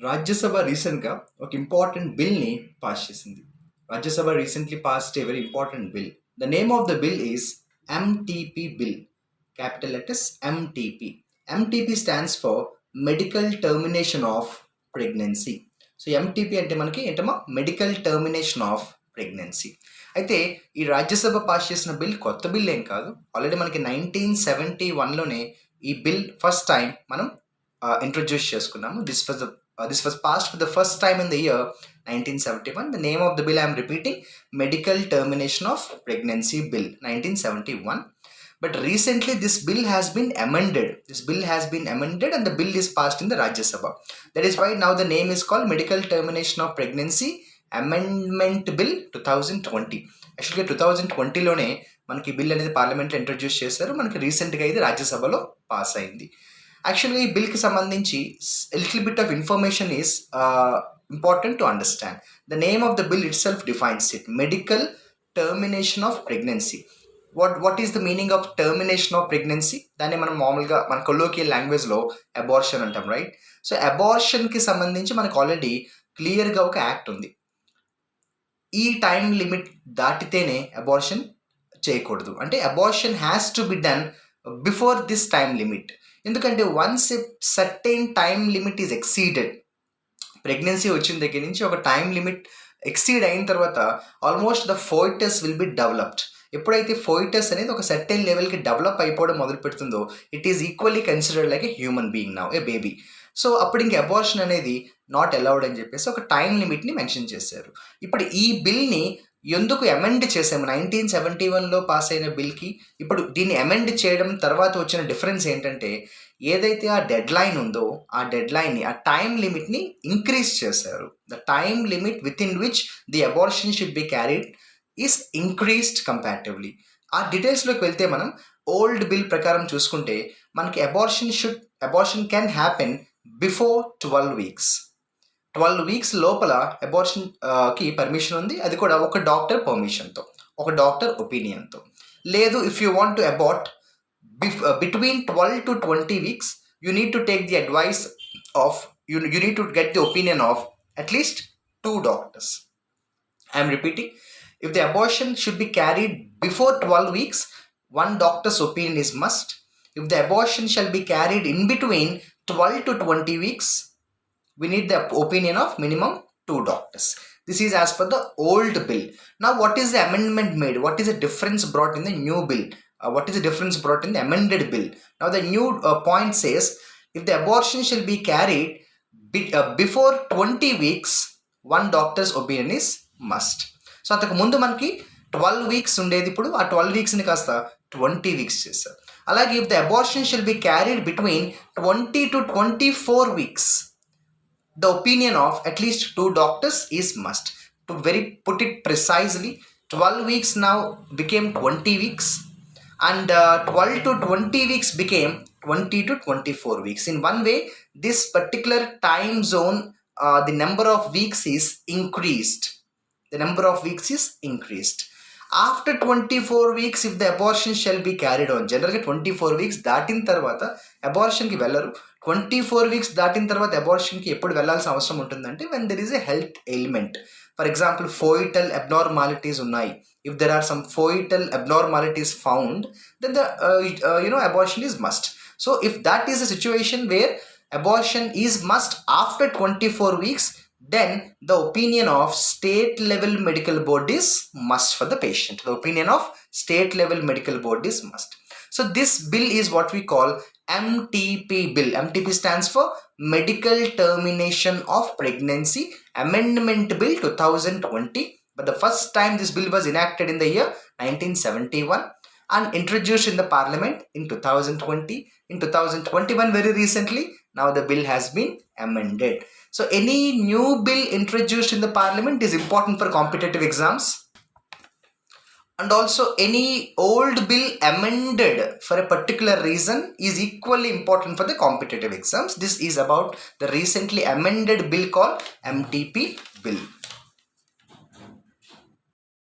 రాజ్యసభ రీసెంట్‌గా ఒక important బిల్‌ని pass చేసింది. Rajya Sabha recently passed a very important bill. The name of the bill is MTP bill. Capital letters MTP. MTP stands for Medical Termination of Pregnancy. So MTP అంటే మనకి ఏంటమ్మా medical termination of pregnancy. అయితే ఈ Rajya Sabha pass చేసిన bill కొత్త bill ఏం కాదు. Already మనకి 1971లోనే ఈ బిల్ ఫస్ట్ టైం మనం ఇంట్రొడ్యూస్ చేసుకున్నాము. This was passed for the first time in the year 1971. The name of the bill I am repeating, Medical Termination of Pregnancy Bill 1971. But recently this bill has been amended. And the bill is passed in the Rajya Sabha. That is why now the name is called Medical Termination of Pregnancy Amendment Bill 2020. Actually 2020లోనే మనకి bill అనేది పార్లమెంట్లో introduce చేశారు. మనకి రీసెంట్గా ఇది రాజ్యసభలో pass అయింది. యాక్చువల్గా ఈ బిల్కి సంబంధించి little bit of information is important to understand. The name of the bill it self defines it, medical termination of pregnancy. What is the meaning of termination of pregnancy? దాన్ని మనం మామూలుగా మన కొలోకియల్ లాంగ్వేజ్లో abortion అంటాం, right? So అబార్షన్కి సంబంధించి మనకు already క్లియర్గా ఒక యాక్ట్ ఉంది. ఈ టైం లిమిట్ దాటితేనే అబార్షన్ చేయకూడదు. అంటే abortion has to be done before this time limit. ఎందుకంటే once a certain time limit is exceeded, pregnancy వచ్చిన దగ్గర నుంచి ఒక టైం లిమిట్ ఎక్సీడ్ అయిన తర్వాత almost the foetus will be developed. ఎప్పుడైతే ఫోయిటస్ అనేది ఒక సర్టెన్ లెవెల్కి డెవలప్ అయిపోవడం మొదలు పెడుతుందో it is equally considered like a human being now, a baby. So అప్పుడు ఇంక అబార్షన్ అనేది నాట్ అలౌడ్ అని చెప్పేసి ఒక టైం లిమిట్ని మెన్షన్ చేశారు. ఇప్పుడు ఈ బిల్ని ఎందుకు అమెండ్ చేసాము? 1971లో పాస్ అయిన బిల్కి ఇప్పుడు దీన్ని అమెండ్ చేయడం తర్వాత వచ్చిన డిఫరెన్స్ ఏంటంటే, ఏదైతే ఆ డెడ్ లైన్ ఉందో ఆ డెడ్ లైన్ని, ఆ టైం లిమిట్ని ఇంక్రీజ్ చేశారు. The time limit with in which the abortion should be carried is increased comparatively. ఆ డీటెయిల్స్లోకి వెళ్తే మనం ఓల్డ్ బిల్ ప్రకారం చూసుకుంటే మనకి abortion can happen before 12 weeks. 12 weeks లోపల అబార్షన్కి పర్మిషన్ ఉంది. అది కూడా ఒక డాక్టర్ పర్మిషన్తో, ఒక డాక్టర్ ఒపీనియన్తో. లేదు, if you want to abort between 12 to 20 weeks, you need to take the advice of, you need to get the opinion of at least 2 doctors. I am repeating, if the abortion should be carried before 12 weeks, 1 doctor's opinion is must. If the abortion shall be carried in between 12 to 20 weeks, we need the opinion of minimum 2 doctors. This is as per the old bill. Now what is the amendment made? What is the difference brought in the new bill? What is the difference brought in the amended bill? Now the new point says, if the abortion shall be carried before 20 weeks, 1 doctor's opinion is must. So అంతకు ముందు మనకి 12 weeks ఉండేది, ఇప్పుడు ఆ 12 weeksని కాస్త 20 weeks చేశారు. అలాగే if the abortion shall be carried between 20 to 24 weeks, the opinion of at least 2 doctors is must. To put it precisely, 12 weeks now became 20 weeks, and 12 to 20 weeks became 20 to 24 weeks. In one way, this particular time zone, the number of weeks is increased. After 24 weeks, if the abortion shall be carried on, generally 24 weeks దాటిన తర్వాత అబార్షన్కి వెళ్ళరు. 24 weeks దాటిన తర్వాత అబార్షన్కి ఎప్పుడు వెళ్ళాల్సిన అవసరం ఉంటుందంటే when there is a health ailment. For example foetal abnormalities ఉన్నాయి. If there are some foetal abnormalities found, then the abortion is must. So if that is a situation where abortion is must after 24 weeks, then the opinion of state level medical board is must for the patient. The opinion of state level medical board is must. So this bill is what we call MTP bill. MTP stands for Medical Termination of Pregnancy Amendment Bill 2020. But the first time this bill was enacted in the year 1971 and introduced in the parliament in 2020. In 2021, very recently, now the bill has been amended. So any new bill introduced in the parliament is important for competitive exams. And also any old bill amended for a particular reason is equally important for the competitive exams. This is about the recently amended bill called MTP bill.